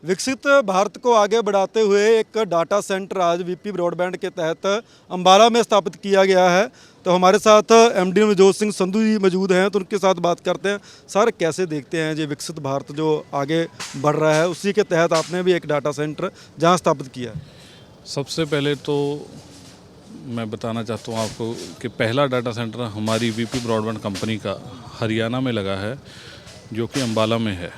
विकसित भारत को आगे बढ़ाते हुए एक डाटा सेंटर आज वीपी ब्रॉडबैंड के तहत अंबाला में स्थापित किया गया है। तो हमारे साथ एमडी नवजोत सिंह संधू जी मौजूद हैं, तो उनके साथ बात करते हैं। सर, कैसे देखते हैं जो विकसित भारत जो आगे बढ़ रहा है, उसी के तहत आपने भी एक डाटा सेंटर जहां स्थापित किया है? सबसे पहले तो मैं बताना चाहता हूँ आपको कि पहला डाटा सेंटर हमारी वीपी ब्रॉडबैंड कंपनी का हरियाणा में लगा है, जो कि अंबाला में है।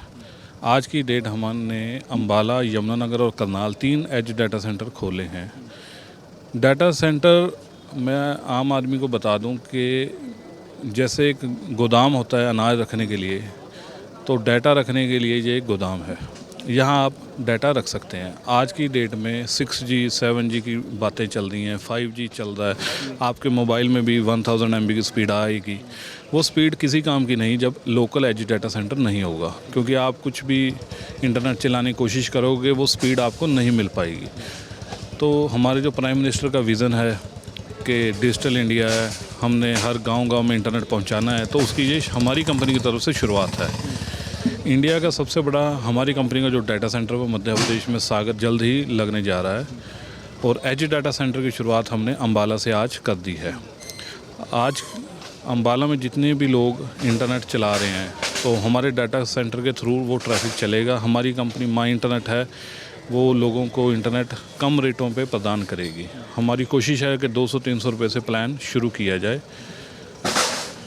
आज की डेट हमने अंबाला, यमुनानगर और करनाल 3 एज डाटा सेंटर खोले हैं। डाटा सेंटर मैं आम आदमी को बता दूं कि जैसे एक गोदाम होता है अनाज रखने के लिए, तो डाटा रखने के लिए ये एक गोदाम है। यहाँ आप डाटा रख सकते हैं। आज की डेट में 6G 7G की बातें चल रही हैं, 5G चल रहा है। आपके मोबाइल में भी 1000 MB की स्पीड आएगी। वो स्पीड किसी काम की नहीं जब लोकल एज डाटा सेंटर नहीं होगा, क्योंकि आप कुछ भी इंटरनेट चलाने की कोशिश करोगे वो स्पीड आपको नहीं मिल पाएगी। तो हमारे जो प्राइम मिनिस्टर का विज़न है कि डिजिटल इंडिया है, हमने हर गांव-गांव में इंटरनेट पहुंचाना है, तो उसकी ये हमारी कंपनी की तरफ से शुरुआत है। इंडिया का सबसे बड़ा हमारी कंपनी का जो डाटा सेंटर है वो मध्य प्रदेश में सागर जल्द ही लगने जा रहा है, और एज डाटा सेंटर की शुरुआत हमने अंबाला से आज कर दी है। आज अंबाला में जितने भी लोग इंटरनेट चला रहे हैं, तो हमारे डाटा सेंटर के थ्रू वो ट्रैफिक चलेगा। हमारी कंपनी माई इंटरनेट है, वो लोगों को इंटरनेट कम रेटों पे प्रदान करेगी। हमारी कोशिश है कि 200-300 रुपये से प्लान शुरू किया जाए।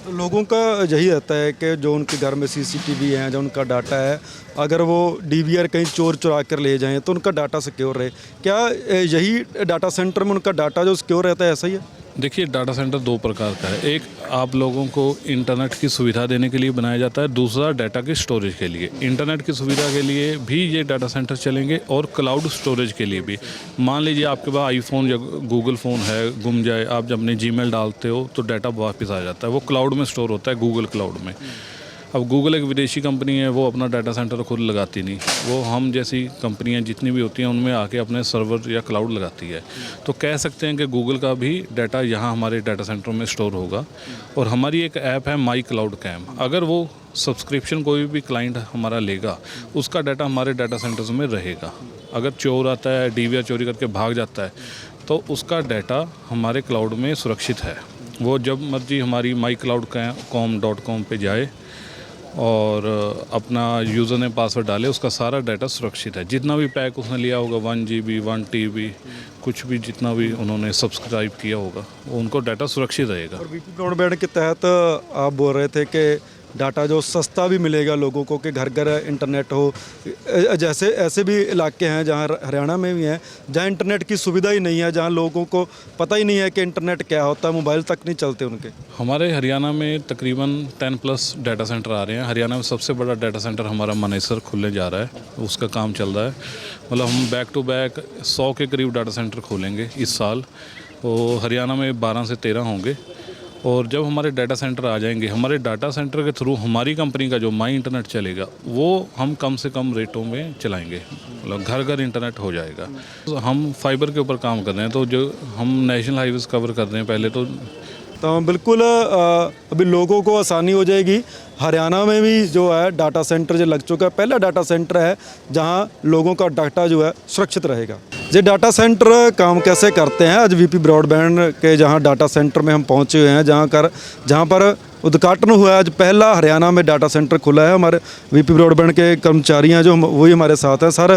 तो लोगों का यही रहता है कि जो उनके घर में CCTV है, जो उनका डाटा है, अगर वो DVR कहीं चोर चुरा कर ले जाएं तो उनका डाटा सिक्योर रहे। क्या यही डाटा सेंटर में उनका डाटा जो सिक्योर रहता है, ऐसा ही है? देखिए, डाटा सेंटर 2 प्रकार का है। एक आप लोगों को इंटरनेट की सुविधा देने के लिए बनाया जाता है, दूसरा डाटा की स्टोरेज के लिए। इंटरनेट की सुविधा के लिए भी ये डाटा सेंटर चलेंगे और क्लाउड स्टोरेज के लिए भी। मान लीजिए आपके पास आईफोन या गूगल फ़ोन है, गुम जाए, आप जब अपने जीमेल डालते हो तो डाटा वापस आ जाता है, वो क्लाउड में स्टोर होता है, गूगल क्लाउड में। अब गूगल एक विदेशी कंपनी है, वो अपना डाटा सेंटर खुद लगाती नहीं, वो हम जैसी कंपनियां जितनी भी होती हैं उनमें आके अपने सर्वर या क्लाउड लगाती है। तो कह सकते हैं कि गूगल का भी डाटा यहाँ हमारे डाटा सेंटर में स्टोर होगा। और हमारी एक ऐप है माई क्लाउड कैम, अगर वो सब्सक्रिप्शन कोई भी क्लाइंट हमारा लेगा, उसका डाटा हमारे डाटा सेंटर्स में रहेगा। अगर चोर आता है, DVR चोरी करके भाग जाता है, तो उसका डाटा हमारे क्लाउड में सुरक्षित है। वो जब मर्जी हमारी mycloudcom.com पे जाए और अपना यूज़र ने पासवर्ड डाले, उसका सारा डाटा सुरक्षित है। जितना भी पैक उसने लिया होगा, 1 GB 1 TB, कुछ भी जितना भी उन्होंने सब्सक्राइब किया होगा, वो उनको डाटा सुरक्षित रहेगा। और वीपी ब्रॉडबैंड के तहत आप बोल रहे थे कि डाटा जो सस्ता भी मिलेगा लोगों को, कि घर घर इंटरनेट हो। जैसे ऐसे भी इलाके हैं जहाँ हरियाणा में भी हैं जहाँ इंटरनेट की सुविधा ही नहीं है, जहाँ लोगों को पता ही नहीं है कि इंटरनेट क्या होता है, मोबाइल तक नहीं चलते उनके। हमारे हरियाणा में तकरीबन 10+ डाटा सेंटर आ रहे हैं। हरियाणा में सबसे बड़ा डाटा सेंटर हमारा मानेसर खुलने जा रहा है, उसका काम चल रहा है। मतलब हम बैक टू बैक 100 के करीब डाटा सेंटर खोलेंगे इस साल। वो हरियाणा में 12 से 13 होंगे। और जब हमारे डाटा सेंटर आ जाएंगे, हमारे डाटा सेंटर के थ्रू हमारी कंपनी का जो माई इंटरनेट चलेगा, वो हम कम से कम रेटों में चलाएंगे। मतलब घर घर इंटरनेट हो जाएगा। तो हम फाइबर के ऊपर काम कर रहे हैं, तो जो हम नेशनल हाईवेज कवर कर रहे हैं पहले तो बिल्कुल अभी लोगों को आसानी हो जाएगी। हरियाणा में भी जो है डाटा सेंटर जो लग चुका है, पहला डाटा सेंटर है जहां लोगों का डाटा जो है सुरक्षित रहेगा। ये डाटा सेंटर काम कैसे करते हैं? आज वीपी ब्रॉडबैंड के जहां डाटा सेंटर में हम पहुंचे हुए हैं, जहां पर उद्घाटन हुआ है। आज पहला हरियाणा में डाटा सेंटर खुला है। हमारे वीपी ब्रॉडबैंड के कर्मचारी हैं जो वही हमारे साथ हैं। सर,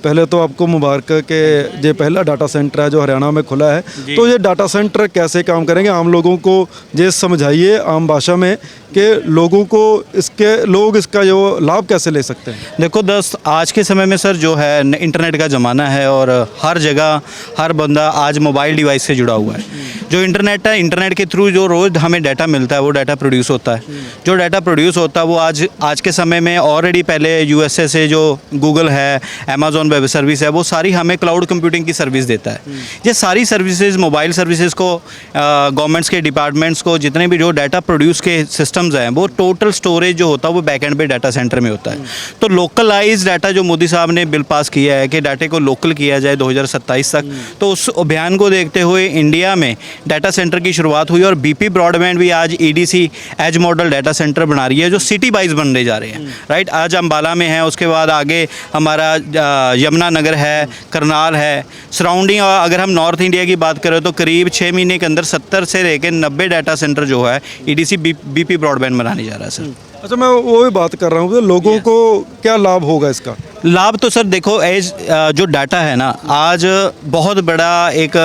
पहले तो आपको मुबारक के ये पहला डाटा सेंटर है जो हरियाणा में खुला है। तो ये डाटा सेंटर कैसे काम करेंगे, आम लोगों को ये समझाइए आम भाषा में, कि लोगों को इसका जो लाभ कैसे ले सकते हैं। देखो आज के समय में सर जो है इंटरनेट का ज़माना है, और हर जगह हर बंदा आज मोबाइल डिवाइस से जुड़ा हुआ है। जो इंटरनेट है, इंटरनेट के थ्रू जो रोज़ हमें डाटा मिलता है, वो डाटा प्रोड्यूस होता है। जो डाटा प्रोड्यूस होता है वो आज के समय में ऑलरेडी पहले USA से जो गूगल है, अमेज़ॉन वेब सर्विस है, वो सारी हमें क्लाउड कंप्यूटिंग की सर्विस देता है। ये सारी सर्विसेज, मोबाइल सर्विसेज को, गवर्नमेंट्स के डिपार्टमेंट्स को जितने भी जो डाटा प्रोड्यूस के सिस्टम सिस्टम्स हैं वो टोटल स्टोरेज जो होता है वो बैक एंड पे डाटा सेंटर में होता है। तो लोकलाइज डाटा जो मोदी साहब ने बिल पास किया है कि डाटे को लोकल किया जाए 2027 तक, तो उस अभियान को देखते हुए इंडिया में डाटा सेंटर की शुरुआत हुई और बीपी ब्रॉडबैंड भी आज EDC edge model data centre बना रही है जो सिटी वाइज बनने जा रहे हैं, राइट। आज अम्बाला में है, उसके बाद आगे हमारा यमुनानगर है, करनाल है, सराउंडिंग। अगर हम नॉर्थ इंडिया की बात करें तो करीब 6 महीने के अंदर 70 से लेकर 90 डाटा सेंटर जो है EDC बीपी ब्रॉडबैंड बनाने जा रहा है सर। अच्छा, मैं वो भी बात कर रहा हूँ, तो लोगों को क्या लाभ होगा इसका? लाभ तो सर देखो, एज जो डाटा है ना आज बहुत बड़ा एक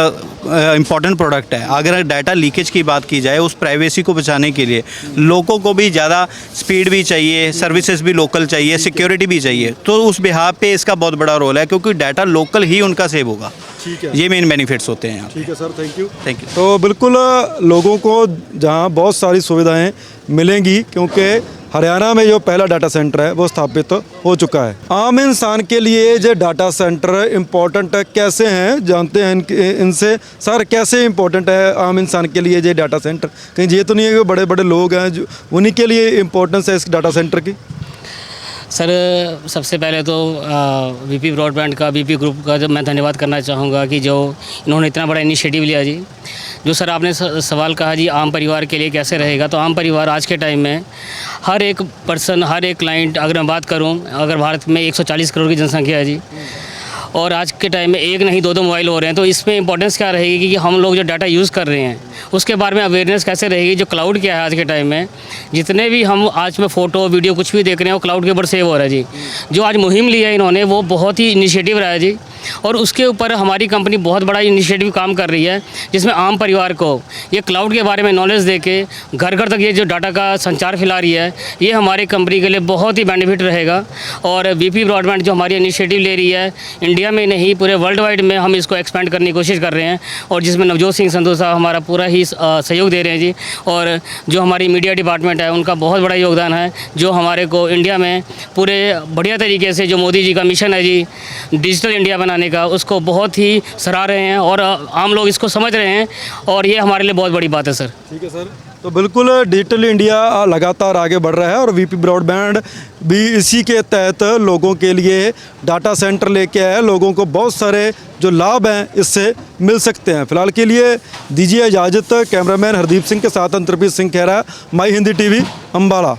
इम्पॉर्टेंट प्रोडक्ट है। अगर डाटा लीकेज की बात की जाए, उस प्राइवेसी को बचाने के लिए लोगों को भी ज़्यादा स्पीड भी चाहिए, सर्विसेज भी लोकल चाहिए, सिक्योरिटी भी चाहिए, तो उस बिहाफ पे इसका बहुत बड़ा रोल है क्योंकि डाटा लोकल ही उनका सेव होगा। ठीक है, ये मेन बेनिफिट्स होते हैं यहाँ। ठीक है sir, thank you. Thank you. तो बिल्कुल लोगों को जहाँ बहुत सारी सुविधाएं मिलेंगी क्योंकि हरियाणा में जो पहला डाटा सेंटर है वो स्थापित हो चुका है। आम इंसान के लिए जो डाटा सेंटर इम्पोर्टेंट कैसे हैं, जानते हैं इनसे। सर, कैसे इम्पोर्टेंट है आम इंसान के लिए ये डाटा सेंटर? कहीं ये तो नहीं है कि बड़े बड़े लोग हैं जो उन्हीं के लिए इम्पोर्टेंस है इस डाटा सेंटर की? सर, सबसे पहले तो वीपी ब्रॉडबैंड का, वीपी ग्रुप का जब मैं धन्यवाद करना चाहूँगा कि जो इन्होंने इतना बड़ा इनिशिएटिव लिया जी। जो सर आपने सवाल कहा जी आम परिवार के लिए कैसे रहेगा, तो आम परिवार आज के टाइम में हर एक पर्सन, हर एक क्लाइंट, अगर मैं बात करूं, अगर भारत में 140 करोड़ की जनसंख्या है जी, और आज के टाइम में एक नहीं दो मोबाइल हो रहे हैं, तो इसमें इंपॉर्टेंस क्या रहेगी कि हम लोग जो डाटा यूज़ कर रहे हैं उसके बारे में अवेयरनेस कैसे रहेगी। जो क्लाउड क्या है आज के टाइम में, जितने भी हम आज में फ़ोटो वीडियो कुछ भी देख रहे हैं वो क्लाउड के ऊपर सेव हो रहा है जी। जो आज मुहिम ली है इन्होंने वो बहुत ही इनिशिएटिव रहा है जी, और उसके ऊपर हमारी कंपनी बहुत बड़ा इनिशिएटिव काम कर रही है जिसमें आम परिवार को ये क्लाउड के बारे में नॉलेज दे के घर घर तक ये जो डाटा का संचार फैला रही है, ये हमारी कंपनी के लिए बहुत ही बेनिफिट रहेगा। और वीपी ब्रॉडबैंड जो हमारी इनिशिएटिव ले रही है, इंडिया में नहीं पूरे वर्ल्ड वाइड में हम इसको एक्सपेंड करने की कोशिश कर रहे हैं, और जिसमें नवजोत सिंह संधू साहब हमारा पूरा ही सहयोग दे रहे हैं जी। और जो हमारी मीडिया डिपार्टमेंट है उनका बहुत बड़ा योगदान है, जो हमारे को इंडिया में पूरे बढ़िया तरीके से जो मोदी जी का मिशन है जी डिजिटल इंडिया बनाने का, उसको बहुत ही सराह रहे हैं और आम लोग इसको समझ रहे हैं, और ये हमारे लिए बहुत बड़ी बात है सर। ठीक है सर, तो बिल्कुल डिजिटल इंडिया लगातार आगे बढ़ रहा है और वीपी ब्रॉडबैंड भी इसी के तहत लोगों के लिए डाटा सेंटर लेके आया है। लोगों को बहुत सारे जो लाभ हैं इससे मिल सकते हैं। फिलहाल के लिए दीजिए इजाज़त। कैमरामैन हरदीप सिंह के साथ अंतरप्रीत सिंह खेरा, माई हिंदी TV, अम्बाला।